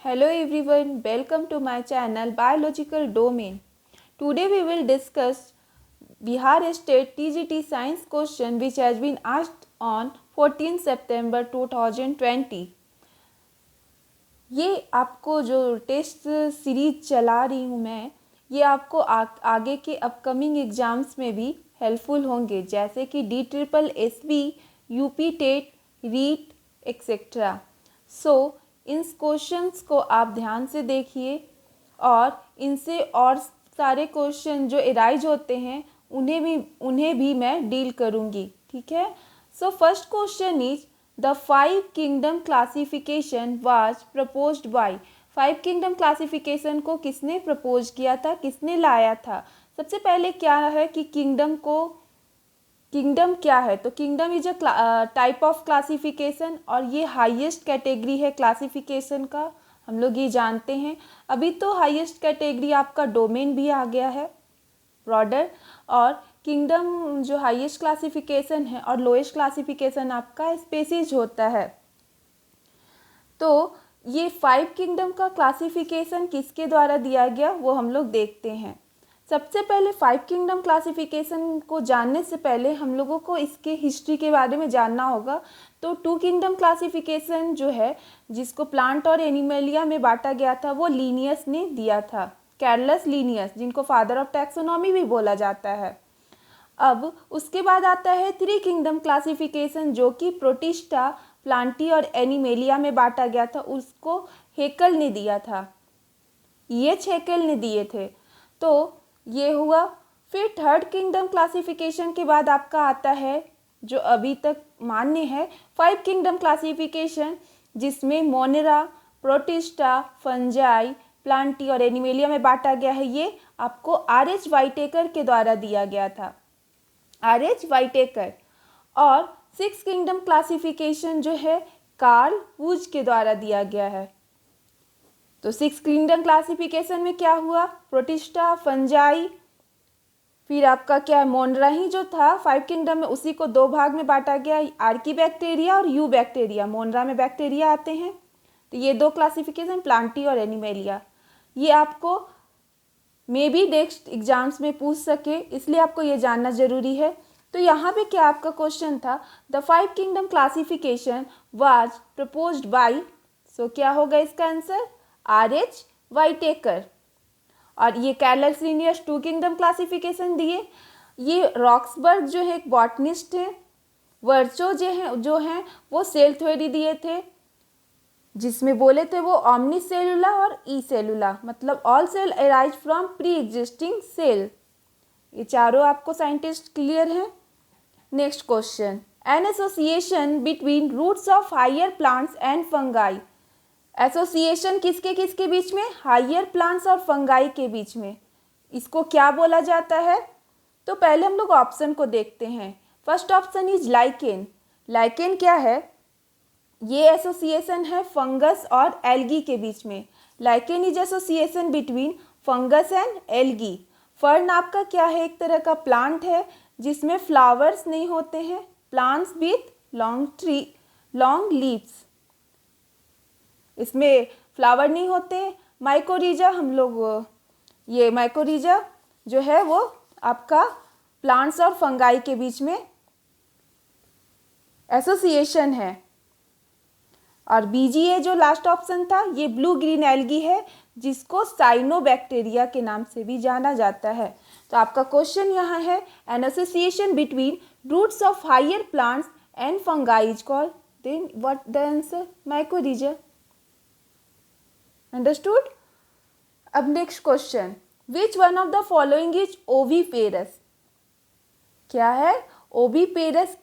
Hello everyone, welcome to my channel Biological Domain. Today we will discuss Bihar State TGT Science question which has been asked on 14 September 2020. ये आपको जो test series चला रही हूँ मैं, ये आपको आगे के अपकमिंग एग्ज़ाम्स में भी हेल्पफुल होंगे, जैसे कि DSSB, UP TET, REET etcetera. So इन क्वेश्चंस को आप ध्यान से देखिए और इनसे और सारे क्वेश्चन जो एराइज होते हैं उन्हें भी मैं डील करूँगी. ठीक है. So first question is the 5 kingdom classification was proposed bye. 5 kingdom classification को किसने प्रपोज किया था, किसने लाया था? सबसे पहले क्या है कि किंगडम क्या है, तो kingdom is a type of classification और ये हाईएस्ट कैटेगरी है क्लासिफिकेशन का, हम लोग ये जानते हैं. अभी तो हाईएस्ट कैटेगरी आपका डोमेन भी आ गया है, ब्रॉडर, और किंगडम जो हाईएस्ट क्लासिफिकेशन है और लोएस्ट क्लासिफिकेशन आपका स्पीसीज होता है. तो ये 5 किंगडम का क्लासिफिकेशन किसके द्वारा दिया गया वो हम लोग देखते हैं. सबसे पहले 5 किंगडम क्लासिफिकेशन को जानने से पहले हम लोगों को इसके हिस्ट्री के बारे में जानना होगा. तो 2 किंगडम क्लासिफिकेशन जो है, जिसको प्लांट और एनिमलिया में बांटा गया था, वो लीनियस ने दिया था, कैरलस लीनियस, जिनको फादर ऑफ टैक्सोनॉमी भी बोला जाता है. अब उसके बाद आता है 3 किंगडम क्लासिफिकेशन, जो कि प्रोटिस्टा, प्लांटी और एनिमेलिया में बांटा गया था, उसको हेकल ने दिया था, हेकल ने दिए थे. तो ये हुआ. फिर 3rd किंगडम क्लासिफिकेशन के बाद आपका आता है जो अभी तक मान्य है 5 किंगडम क्लासिफिकेशन, जिसमें मोनेरा, प्रोटिस्टा, फंजाई, प्लांटी और एनिमेलिया में बांटा गया है. ये आपको R.H. वाइटेकर के द्वारा दिया गया था, R.H. वाइटेकर. और 6 किंगडम क्लासिफिकेशन जो है कार्ल वुज के द्वारा दिया गया है. तो 6 किंगडम क्लासिफिकेशन में क्या हुआ, प्रोटिस्टा, फंजाई, फिर आपका क्या है मोनरा ही जो था 5 किंगडम में, उसी को 2 भाग में बांटा गया, आर्कीबैक्टीरिया और यू बैक्टीरिया. मोनरा में बैक्टीरिया आते हैं. तो ये 2 क्लासिफिकेशन, प्लांटी और एनिमेलिया, ये आपको मे बी नेक्स्ट एग्जाम्स में पूछ सके, इसलिए आपको ये जानना जरूरी है. तो यहाँ पे क्या आपका क्वेश्चन था, the 5 kingdom classification was proposed by. सो क्या होगा इसका आंसर, R.H. वाइटेकर. और ये कैरलस लीनियस 2 किंगडम क्लासिफिकेशन दिए. ये रॉक्सबर्ग जो है एक बॉटनिस्ट है. वर्चो जो हैं वो सेल थ्योरी दिए थे, जिसमें बोले थे वो ऑमनी सेलुला और ई सेलुला, मतलब all cell arise from pre existing cell. ये चारों आपको साइंटिस्ट क्लियर हैं. Next question, an association between roots of higher plants and fungi. Association किसके बीच में, हायर प्लांट्स और फंगाई के बीच में, इसको क्या बोला जाता है? तो पहले हम लोग ऑप्शन को देखते हैं. First option is lichen. Lichen क्या है, ये एसोसिएशन है फंगस और एल्गी के बीच में. Lichen is association between fungus and algae. Fern आपका क्या है, एक तरह का प्लांट है जिसमें फ्लावर्स नहीं होते हैं, प्लांट्स विथ लॉन्ग लीव्स, इसमें फ्लावर नहीं होते. माइकोरिजा हम लोग, ये माइकोरिजा जो है वो आपका प्लांट्स और फंगाई के बीच में एसोसिएशन है. और BGA जो लास्ट ऑप्शन था, ये ब्लू ग्रीन एल्गी है, जिसको साइनोबैक्टीरिया के नाम से भी जाना जाता है. तो आपका क्वेश्चन यहाँ है, an association between roots of higher plants and fungi is called, then what the answer, mycorrhiza. Understood. अब next question, which one of the following is oviparous. क्या है, ओवीपेरस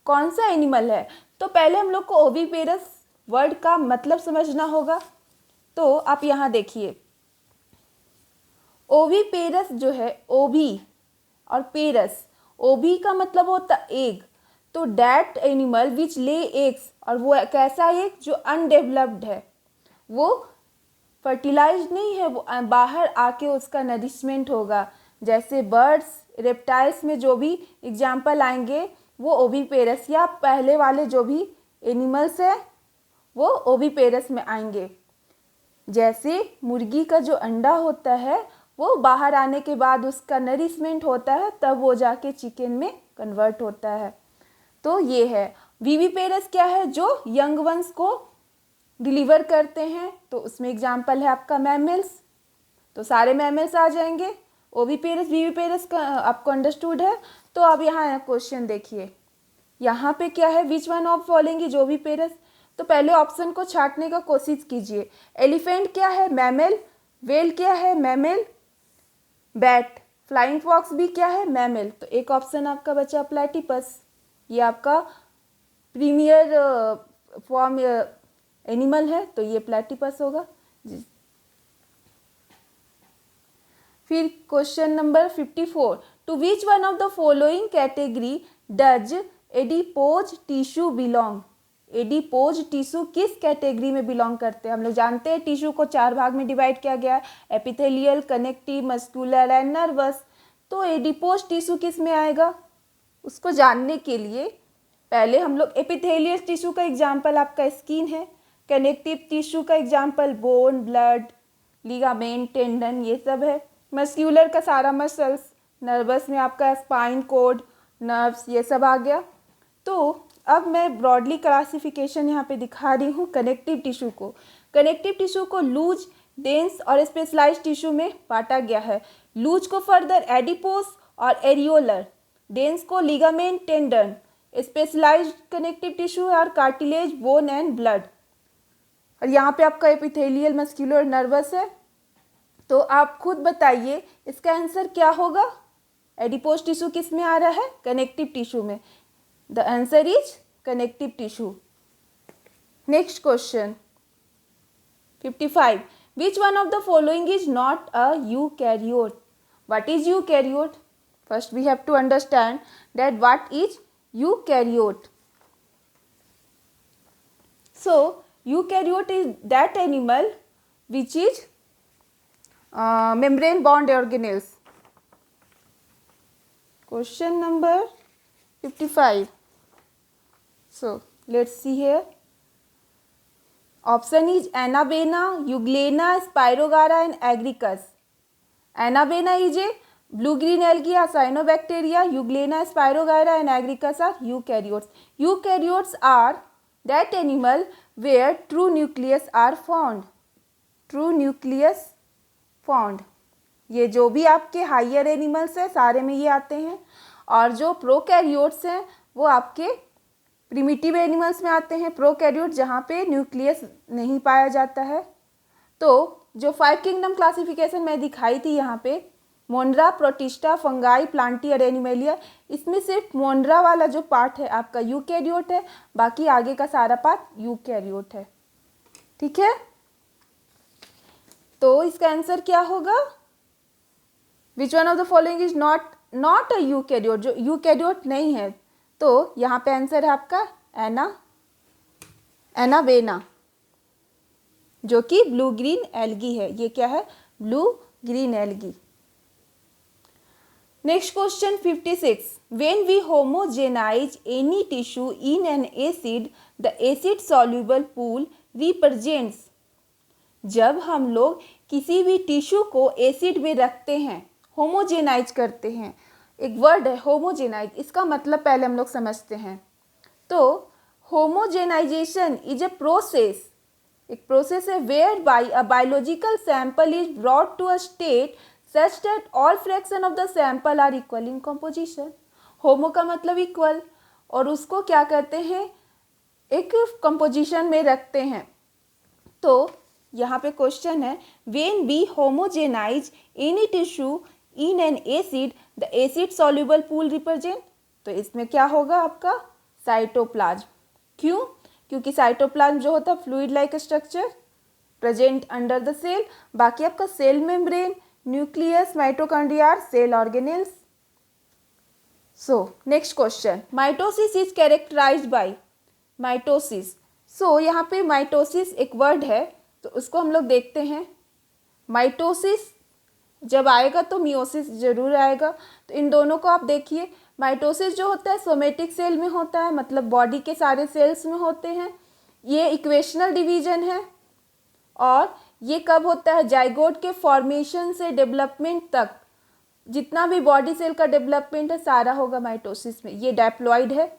कौन सा एनिमल है? तो पहले हम लोग को ओवीपेरस वर्ड का मतलब समझना होगा. तो आप यहाँ देखिए, ओवीपेरस जो है, ओवी और पेरस, ओवी का मतलब होता एग. तो that animal which lay eggs, और वो कैसा एग, जो अनडेवलप्ड है, वो फर्टिलाइज नहीं है, वो बाहर आके उसका नरिशमेंट होगा. जैसे बर्ड्स, रेप्टाइल्स में जो भी एग्जाम्पल आएंगे वो ओवीपेरस, या पहले वाले जो भी एनिमल्स है वो ओवीपेरस में आएंगे. जैसे मुर्गी का जो अंडा होता है वो बाहर आने के बाद उसका नरिशमेंट होता है, तब वो जाके चिकन में कन्वर्ट होता है। तो ये है विविपेरस क्या है, जो यंग वंस को डिलीवर करते हैं। तो उसमें एग्जाम्पल है आपका मैमल्स, तो सारे मैमल्स आ जाएंगे। ओविपेरस विविपेरस का आपको अंडरस्टूड है। तो अब यहाँ क्वेश्चन देखिए, यहाँ पे क्या है, विच one of following is oviparous. तो पहले ऑप्शन को छांटने का कोशिश कीजिए। एलिफेंट क्या है, मैमल। वेल क्या है, मैमल। बैट, फ्लाइंग फॉक्स भी क्या है, मैमल। तो एक ऑप्शन आपका बचा प्लेटिपस, ये आपका प्रीमियर फॉर्म एनिमल है, तो ये प्लेटिपस होगा। फिर question number 54, to which one of the following category does adipose tissue belong. Adipose tissue किस कैटेगरी में बिलोंग करते हैं। हम लोग जानते हैं टिश्यू को 4 भाग में डिवाइड किया गया है, epithelial, connective, muscular and nervous. तो एडिपोज टिश्यू किस में आएगा, उसको जानने के लिए पहले हम लोग एपिथेलियल टिश्यू का एग्जाम्पल आपका स्किन है, कनेक्टिव टिश्यू का example bone, blood, ligament, tendon, ये सब है। मस्क्यूलर का सारा मसल्स, नर्वस में आपका स्पाइन कोड, नर्व्स, ये सब आ गया। तो अब मैं ब्रॉडली क्लासिफिकेशन यहाँ पे दिखा रही हूँ कनेक्टिव टिश्यू को। कनेक्टिव टिश्यू को लूज, डेंस और स्पेशलाइज्ड टिश्यू में बांटा गया है। लूज को फर्दर एडिपोस और एरियोलर, डेंस को ligament, tendon, specialised connective tissue और कार्टिलेज, बोन एंड ब्लड। और यहाँ पे आपका एपिथेलियल, मस्क्यूलर, नर्वस है। तो आप खुद बताइए इसका आंसर क्या होगा। एडिपोज टिश्यू किस में आ रहा है, कनेक्टिव टिश्यू में। The answer is connective tissue. Next question 55, which one of the following is not a eukaryote. What is eukaryote. First we have to understand that what is eukaryote. So eukaryote is that animal which is membrane bound organelles. Question number 55. So let's see here. Option is Anabaena, Euglena, Spirogara and Agricus. Anabaena is a blue-green algae or cyanobacteria. Euglena, Spirogara and Agricus are eukaryotes. Eukaryotes are that animal where true nucleus are found. True nucleus found. ये जो भी आपके higher animals हैं सारे में ये आते हैं, और जो प्रोकैरियोट्स हैं वो आपके प्रिमिटिव एनिमल्स में आते हैं। प्रोकैरियोट जहाँ पे न्यूक्लियस नहीं पाया जाता है। तो जो 5 किंगडम क्लासिफिकेशन मैं दिखाई थी यहाँ पे, मोनरा, प्रोटिस्टा, फंगाई, प्लांटी और एनिमेलिया, इसमें सिर्फ मोनरा वाला जो पार्ट है आपका यूकैरियोट है, बाकी आगे का सारा पार्ट यूकैरियोट है। ठीक है, तो इसका आंसर क्या होगा, विच one of the following is not a eukaryote, जो यूकैरियोट नहीं है। तो यहाँ पे आंसर है आपका एनाबेना, जो कि ब्लू ग्रीन एल्गी है। ये क्या है, blue green algae. Next question 56, when we homogenise any tissue in an acid the acid soluble pool represents. जब हम लोग किसी भी टिश्यू को एसिड में रखते हैं, होमोजेनाइज करते हैं, एक वर्ड है होमोजेनाइज, इसका मतलब पहले हम लोग समझते हैं। तो होमोजेनाइजेशन इज ए प्रोसेस, एक प्रोसेस है whereby a biological sample is brought to a state such that all fraction of the sample are equal in composition. Homo का मतलब इक्वल, और उसको क्या कहते हैं, एक कंपोजिशन में रखते हैं। तो यहाँ पे क्वेश्चन है, when we homogenise any tissue in an acid the acid soluble pool represent. तो इसमें क्या होगा आपका साइटोप्लाज्म। क्यों, क्योंकि साइटोप्लाज्म जो होता है fluid like structure present under the cell. बाकी आपका cell membrane, nucleus, mitochondria, cell organelles. So next question, mitosis is characterized by mitosis. So यहाँ पे माइटोसिस एक वर्ड है, तो उसको हम लोग देखते हैं। माइटोसिस जब आएगा तो मियोसिस जरूर आएगा। तो इन दोनों को आप देखिए, माइटोसिस जो होता है सोमेटिक सेल में होता है, मतलब बॉडी के सारे सेल्स में होते हैं। ये इक्वेशनल डिवीजन है, और ये कब होता है? जाइगोट के फॉर्मेशन से डेवलपमेंट तक जितना भी बॉडी सेल का डेवलपमेंट है सारा होगा माइटोसिस में। ये डायप्लॉइड है।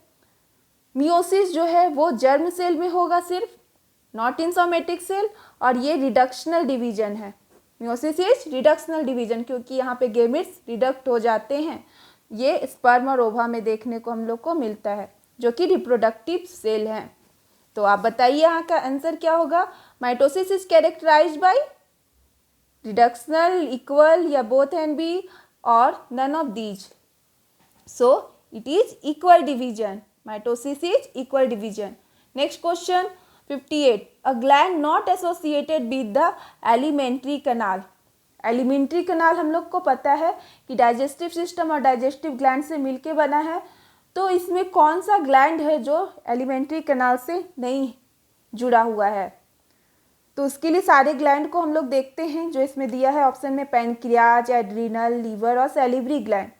मियोसिस जो है वो जर्म सेल में होगा सिर्फ, नॉट इन सोमेटिक सेल, और ये रिडक्शनल डिवीजन है। मियोसिस इज रिडक्शनल डिवीजन, क्योंकि यहाँ पे गेमेट्स रिडक्ट हो जाते हैं। ये स्पर्म और ओवा में देखने को हम लोग को मिलता है, जो कि रिप्रोडक्टिव सेल हैं। तो आप बताइए यहाँ का आंसर क्या होगा? Mitosis is characterized by reductional, equal, या बोथ एंड बी, और none of these. So it is equal division. Mitosis is equal division. Next question 58. A gland not associated with the alimentary canal. Alimentary canal हम लोग को पता है कि digestive system और digestive gland से मिलके बना है। तो इसमें कौन सा ग्लैंड है जो एलिमेंट्री कनाल से नहीं जुड़ा हुआ है? तो उसके लिए सारे ग्लैंड को हम लोग देखते हैं जो इसमें दिया है ऑप्शन में, पैनक्रियाज, एड्रिनल, लीवर और सैलिवरी ग्लैंड।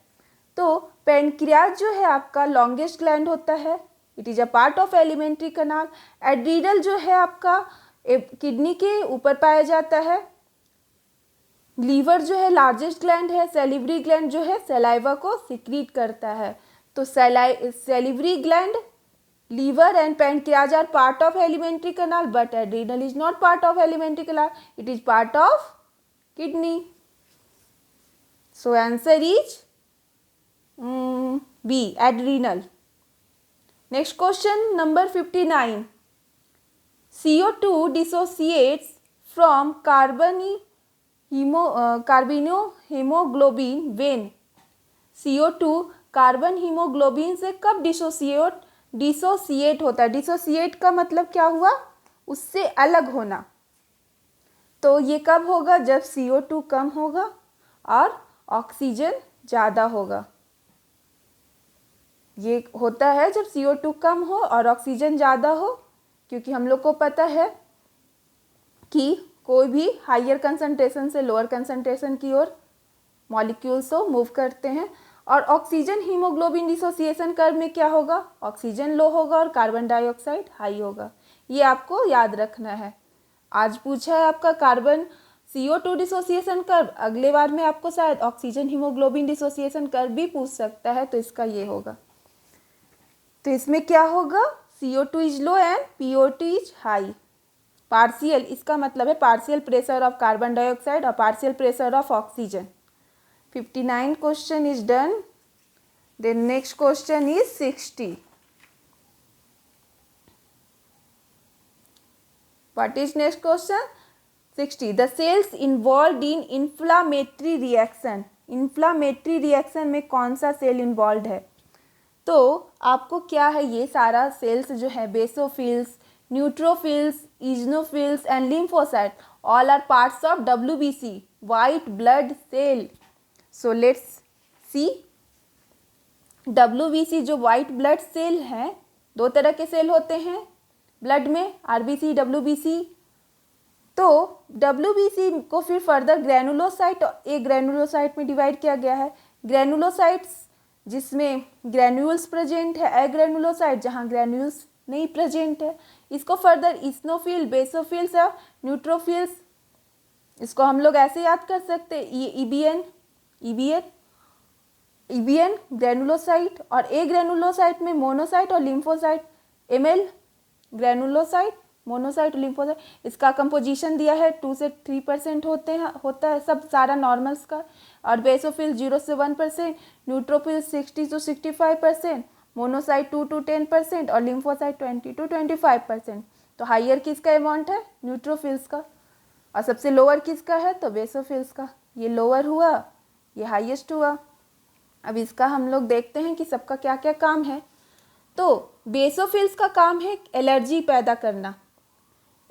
तो पैनक्रियाज जो है आपका लॉन्गेस्ट ग्लैंड होता है, it is a part of alimentary kanal. Adrenal जो है आपका किडनी के ऊपर पाया जाता है। लीवर जो है लार्जेस्ट ग्लैंड है। सैलिवरी ग्लैंड जो है सलाइवा को सिक्रीट करता है। तो salivary gland, liver and pancreas are part of alimentary canal, but adrenal is not part of alimentary canal, it is part of kidney. So answer is B, adrenal. Next question number 59. CO2 dissociates from carbinohemoglobin when? CO2 carbon haemoglobin से कब dissociate होता है? Dissociate का मतलब क्या हुआ? उससे अलग होना। तो ये कब होगा? जब CO2 कम होगा और ऑक्सीजन ज़्यादा होगा। ये होता है जब CO2 कम हो और ऑक्सीजन ज़्यादा हो, क्योंकि हम लोग को पता है कि कोई भी हायर कंसंट्रेशन से लोअर कंसंट्रेशन की ओर मॉलिक्यूल्स को मूव करते हैं। और ऑक्सीजन हीमोग्लोबिन डिसोसिएशन कर्व में क्या होगा? ऑक्सीजन लो होगा और कार्बन डाइऑक्साइड हाई होगा। ये आपको याद रखना है। आज पूछा है आपका कार्बन CO2 डिसोसिएशन कर्व, अगले बार में आपको शायद ऑक्सीजन हीमोग्लोबिन डिसोसिएशन कर्व भी पूछ सकता है, तो इसका ये होगा। तो इसमें क्या होगा? CO2 is low and PO2 is high. Partial, इसका मतलब है partial pressure of carbon dioxide और partial pressure of oxygen. 59 question is done. Then next question is 60. What is next question? 60. The cells involved in inflammatory reaction. Inflammatory reaction में कौन सा cell involve है? तो आपको क्या है, ये सारा सेल्स जो है basophils, neutrophils, eosinophils and lymphocyte all are parts of WBC, white blood cell. So let's see, WBC जो वाइट ब्लड सेल हैं, दो तरह के सेल होते हैं ब्लड में, RBC, WBC। तो WBC को फिर फर्दर ग्रैनुलोसाइट और ए ग्रैनुलोसाइट में डिवाइड किया गया है। ग्रैनुलोसाइट्स जिसमें ग्रैन्यूल्स प्रेजेंट है, एग्रैनुलोसाइट जहाँ ग्रैन्यूल्स नहीं प्रेजेंट है। इसको फर्दर इस्नोफिल, बेसोफिल्स और न्यूट्रोफिल्स, इसको हम लोग ऐसे याद कर सकते हैं, ईबीएन ग्रैनुलोसाइट, और ए ग्रैनुलोसाइट में मोनोसाइट और लिम्फोसाइट, ML ग्रैनुलोसाइट, मोनोसाइट और लिम्फोसाइट। इसका कंपोजिशन दिया है 2 से 3% होता है सब सारा नॉर्मल्स का। और बेसोफिल 0 से 1%, न्यूट्रोफिल 60 to 65%, मोनोसाइट 2 to 10% और लिम्फोसाइट 20 to 25%। तो हाइयर किसका अमाउंट है? न्यूट्रोफिल्स का। और सबसे लोअर किसका है? तो बेसोफिल्स का। ये लोअर हुआ, ये हाईएस्ट हुआ। अब इसका हम लोग देखते हैं कि सबका क्या क्या काम है। तो बेसोफिल्स का काम है एलर्जी पैदा करना,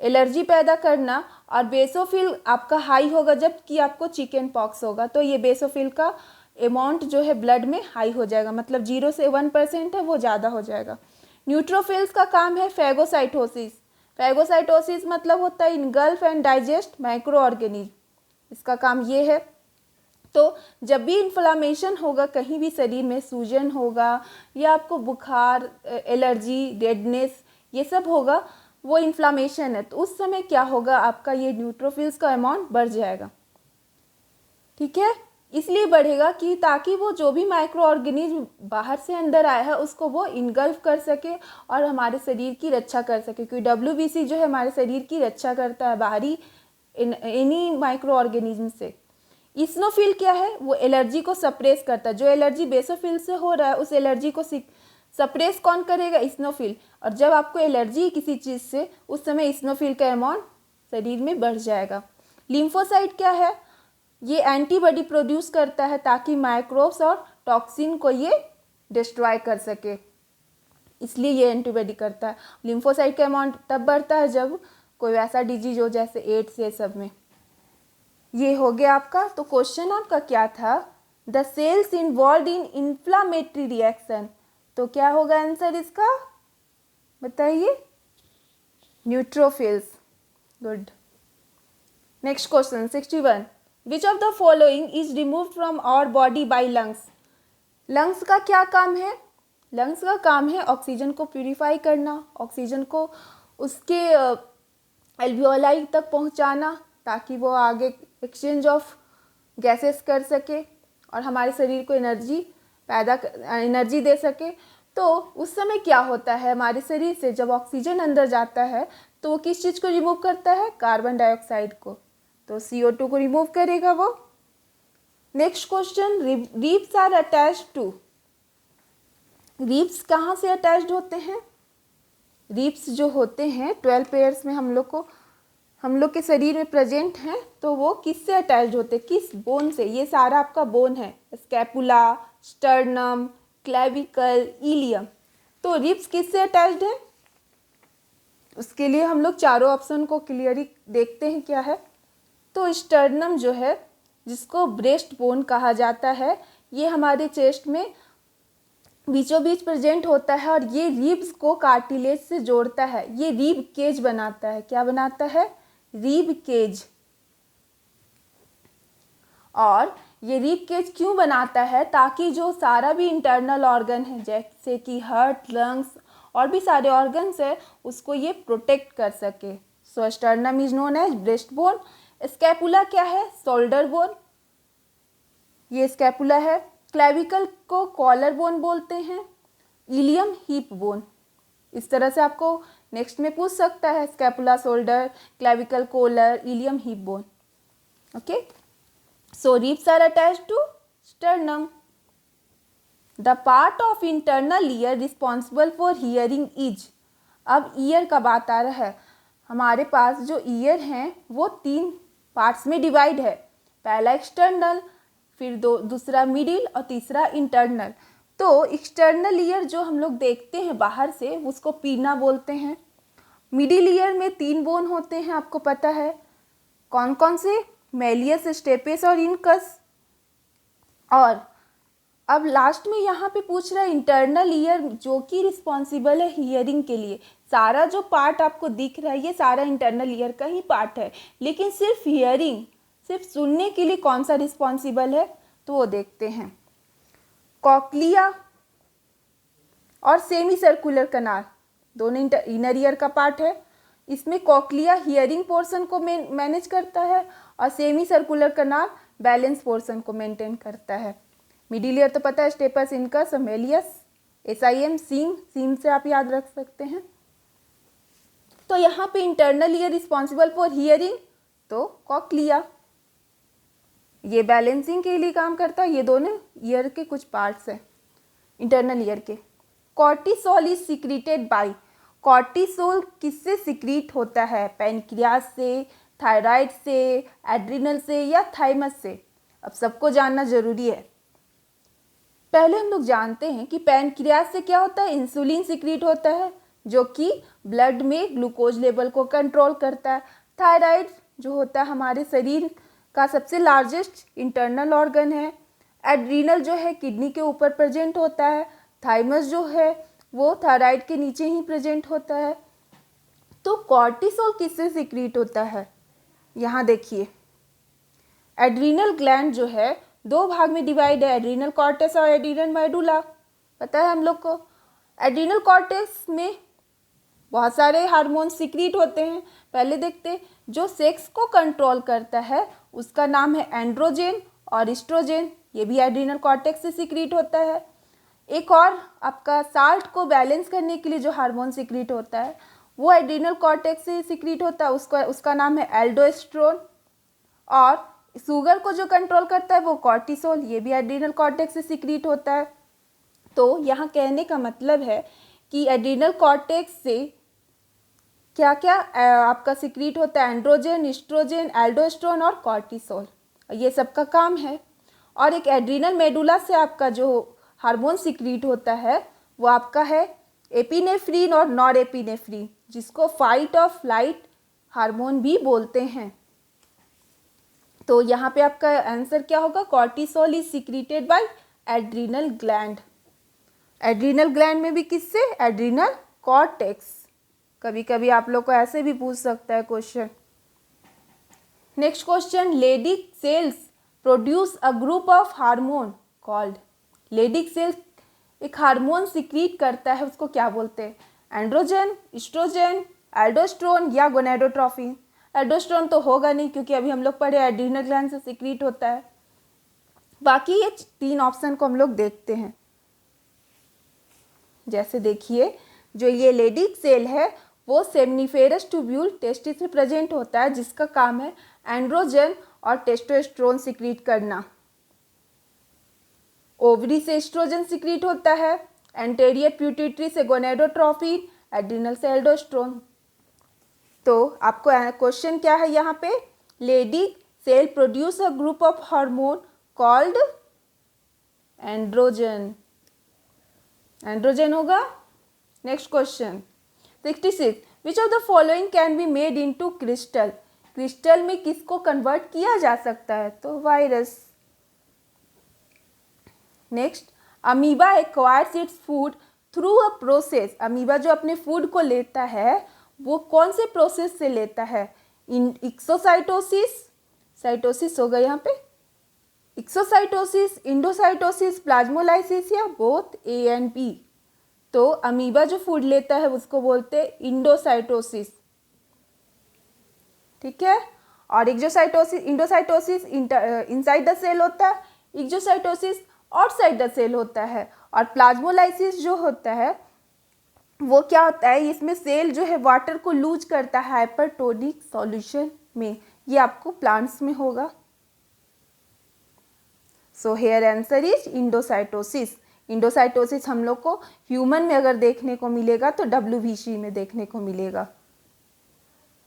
एलर्जी पैदा करना। और बेसोफिल आपका हाई होगा जबकि आपको चिकन पॉक्स होगा, तो ये बेसोफिल का अमाउंट जो है ब्लड में हाई हो जाएगा, मतलब 0 से 1% है वो ज़्यादा हो जाएगा। न्यूट्रोफिल्स का काम है फैगोसाइटोसिस। फैगोसाइटोसिस मतलब होता है engulf and digest micro organism, इसका काम ये है। तो जब भी इन्फ्लामेशन होगा कहीं भी शरीर में, सूजन होगा या आपको बुखार, एलर्जी, रेडनेस, ये सब होगा, वो इन्फ्लामेशन है, तो उस समय क्या होगा, आपका ये न्यूट्रोफिल्स का अमाउंट बढ़ जाएगा। ठीक है, इसलिए बढ़ेगा कि ताकि वो जो भी माइक्रो ऑर्गेनिज्म बाहर से अंदर आया है उसको वो इनगल्फ कर सके और हमारे शरीर की रक्षा कर सके, क्योंकि WBC जो है हमारे शरीर की रक्षा करता है बाहरी एनी माइक्रो ऑर्गेनिज्म से। इस्नोफिल क्या है, वो एलर्जी को सप्रेस करता है। जो एलर्जी बेसोफिल से हो रहा है उस एलर्जी को सप्रेस कौन करेगा, इस्नोफिल। और जब आपको एलर्जी किसी चीज़ से, उस समय इस्नोफिल का अमाउंट शरीर में बढ़ जाएगा। लिम्फोसाइट क्या है, ये एंटीबॉडी प्रोड्यूस करता है ताकि माइक्रोब्स और टॉक्सिन को ये डिस्ट्रॉय कर सके, इसलिए ये एंटीबॉडी करता है। लिम्फोसाइट का अमाउंट तब बढ़ता है जब कोई वैसा डिजीज हो जैसे एड्स, ये सब में। ये हो गया आपका। तो क्वेश्चन आपका क्या था, the cells involve in inflammatory reaction, तो क्या होगा आंसर इसका, बताइए, neutrophils. Good. Next question 61, which of the following is remove from our body by lungs. Lungs का क्या काम है, लंग्स का काम है ऑक्सीजन को प्यूरिफाई करना, ऑक्सीजन को उसके एल्वियोलाई तक पहुंचाना ताकि वो आगे एक्सचेंज ऑफ गैसेस कर सके और हमारे शरीर को एनर्जी दे सके। तो उस समय क्या होता है, हमारे शरीर से जब ऑक्सीजन अंदर जाता है तो वो किस चीज़ को रिमूव करता है, कार्बन डाइऑक्साइड को, तो CO2 को रिमूव करेगा वो। Next question, ribs are attached to, ribs कहाँ से अटैच्ड होते हैं, रिब्स जो होते हैं 12 पेयर्स में हम लोग के शरीर में प्रेजेंट हैं, तो वो किससे अटैच्ड होते हैं, किस बोन से, ये सारा आपका बोन है, स्कैपुला, स्टर्नम, क्लेविकल, इलियम। तो रिब्स किससे अटैच्ड है, उसके लिए हम लोग चारों ऑप्शन को क्लियरली देखते हैं क्या है। तो स्टर्नम जो है, जिसको ब्रेस्ट बोन कहा जाता है, ये हमारे चेस्ट में बीचों बीच प्रेजेंट होता है और ये रिब्स को कार्टिलेज से जोड़ता है, ये रिब केज बनाता है। क्या बनाता है, रिब केज। और ये रिब केज क्यों बनाता है, ताकि जो सारा भी इंटरनल ऑर्गन है जैसे कि हार्ट, लंग्स और भी सारे ऑर्गन्स है, उसको ये प्रोटेक्ट कर सके। So sternum is known as breast bone. Scapula क्या है, शोल्डर बोन, ये स्कैपुला है। क्लेविकल को कॉलर बोन बोलते हैं, इलियम हिप बोन। इस तरह से आपको नेक्स्ट में पूछ सकता है, scapula, shoulder, clavicle, collar, ilium hip bone. Okay, so ribs are attached to sternum. The part of internal ear responsible for hearing is, अब ईयर का बात आ रहा है, हमारे पास जो ईयर हैं वो 3 पार्ट्स में डिवाइड है, पहला एक्सटर्नल, फिर दूसरा मिडिल और तीसरा इंटरनल। तो एक्सटर्नल ईयर जो हम लोग देखते हैं बाहर से, उसको पीना बोलते हैं। मिडिल ईयर में 3 बोन होते हैं, आपको पता है कौन कौन से, मेलियस, स्टेपेस और इनकस। और अब लास्ट में यहाँ पे पूछ रहा है इंटरनल ईयर जो कि रिस्पॉन्सिबल है हियरिंग के लिए। सारा जो पार्ट आपको दिख रहा है ये सारा इंटरनल ईयर का ही पार्ट है, लेकिन सिर्फ हियरिंग, सिर्फ सुनने के लिए कौन सा रिस्पॉन्सिबल है, तो वो देखते हैं। कॉक्लिया और सेमी सर्कुलर कनाल दोनों इनर ईयर का पार्ट है। इसमें कॉक्लिया हियरिंग पोर्शन को मैनेज करता है और सेमी सर्कुलर कनाल बैलेंस पोर्शन को मेंटेन करता है। मिडिल ईयर तो पता है, स्टेपस, इनकस, मेलियस, SIM, सीम से आप याद रख सकते हैं। तो यहाँ पे internal ear responsible for hearing, तो कॉक्लिया ये बैलेंसिंग के लिए काम करता है। ये दोनों ईयर के कुछ पार्ट्स हैं इंटरनल ईयर के। Cortisol is secreted by, cortisol किससे सिक्रीट होता है, पैनक्रियास से, थायराइड से, एड्रिनल से या थाइमस से। अब सबको जानना जरूरी है। पहले हम लोग जानते हैं कि पैनक्रियास से क्या होता है, इंसुलिन सिक्रीट होता है जो कि ब्लड में ग्लूकोज लेवल को कंट्रोल करता है। थायराइड जो होता है हमारे शरीर का सबसे लार्जेस्ट इंटरनल ऑर्गन है। एड्रीनल जो है किडनी के ऊपर प्रेजेंट होता है। थाइमस जो है वो थायराइड के नीचे ही प्रेजेंट होता है। तो कॉर्टिसोल किससे सिक्रीट होता है, यहाँ देखिए, एड्रीनल ग्लैंड जो है 2 भाग में डिवाइड है, एड्रीनल कॉर्टेक्स और एड्रीनल मेडुला, पता है हम लोग को। एड्रीनल कॉर्टेक्स में बहुत सारे हार्मोन सिक्रीट होते हैं। पहले देखते हैं, जो सेक्स को कंट्रोल करता है उसका नाम है एंड्रोजन और एस्ट्रोजन, ये भी एड्रीनल कॉर्टेक्स से सिक्रीट होता है। एक और आपका साल्ट को बैलेंस करने के लिए जो हार्मोन सिक्रीट होता है वो एड्रीनल कॉर्टेक्स से सिक्रीट होता है, उसका नाम है एल्डोस्टेरोन। और शुगर को जो कंट्रोल करता है वो कॉर्टिसोल, ये भी एड्रीनल कॉर्टेक्स से सिक्रीट होता है। तो यहाँ कहने का मतलब है कि एड्रीनल कॉर्टेक्स से क्या क्या आपका सिक्रीट होता है, एंड्रोजन, एस्ट्रोजन, एल्डोस्टेरोन और कॉर्टिसोल, ये सबका काम है। और एक एड्रीनल मेडुला से आपका जो हार्मोन सिक्रीट होता है वो आपका है एपिनेफ्रीन और नॉरएपिनेफ्रीन, जिसको फाइट और फ्लाइट हार्मोन भी बोलते हैं। तो यहाँ पे आपका आंसर क्या होगा, cortisol is secreted by adrenal gland. Adrenal gland में भी किससे, एड्रीनल कॉर्टेक्स। कभी कभी आप लोग को ऐसे भी पूछ सकता है question. Next question, Leydig cells produce a group of hormone called. Leydig cells एक हार्मोन सिक्रीट करता है, उसको क्या बोलते हैं, एंड्रोजन, एस्ट्रोजन, एल्डोस्टेरोन या गोनेडोट्रोफिन। एल्डोस्टेरोन तो होगा नहीं क्योंकि अभी हम लोग पढ़े एड्रीनल ग्लैंड से सिक्रीट होता है। बाकी ये 3 ऑप्शन को हम लोग देखते हैं। जैसे देखिए, जो ये लेडिक सेल है वो सेमनीफेरस ट्यूब्यूल टेस्टिस में प्रेजेंट होता है, जिसका काम है एंड्रोजन और टेस्टोस्टेरोन सिक्रीट करना। ओवरी से एस्ट्रोजन सिक्रीट होता है, एंटेरियर प्यूटिटरी से गोनेडोट्रोफिन, एड्रिनल से एल्डोस्टेरोन। तो आपको क्वेश्चन क्या है यहाँ पे, Leydig cell produce a group of hormone called androgen. Androgen होगा। Next question 66, which of the following can be made into crystal. Crystal में किसको कन्वर्ट किया जा सकता है, तो virus. Next, amoeba acquires its food through a process. Amoeba जो अपने फूड को लेता है वो कौन से प्रोसेस से लेता है, एक्सोसाइटोसिस, साइटोसिस होगा यहाँ पे, एक्सोसाइटोसिस, इंडोसाइटोसिस, प्लाज्मोलाइसिस या बोथ ए एंड बी। तो अमीबा जो फूड लेता है उसको बोलते हैं इंडोसाइटोसिस, ठीक है। और exocytosis, endocytosis inside the cell होता है, एक्सोसाइटोसिस आउटसाइड द सेल होता है। और प्लाज्मोलाइसिस जो होता है वो क्या होता है, इसमें सेल जो है वाटर को लूज करता है हाइपरटोनिक सॉल्यूशन में, ये आपको प्लांट्स में होगा। So here answer is endocytosis. Endocytosis हम लोग को ह्यूमन में अगर देखने को मिलेगा तो WBC में देखने को मिलेगा।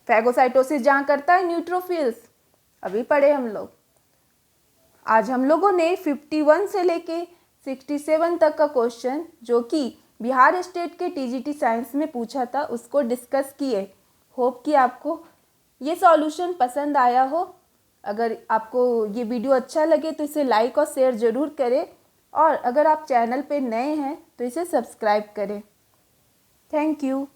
फैगोसाइटोसिस जहाँ करता है न्यूट्रोफिल्स, अभी पढ़े हम लोग। आज हम लोगों ने 51 से लेके 67 तक का क्वेश्चन जो कि बिहार स्टेट के TGT साइंस में पूछा था उसको डिस्कस किए। होप कि आपको ये सॉल्यूशन पसंद आया हो। अगर आपको ये वीडियो अच्छा लगे तो इसे लाइक और शेयर ज़रूर करें, और अगर आप चैनल पे नए हैं तो इसे सब्सक्राइब करें। Thank you.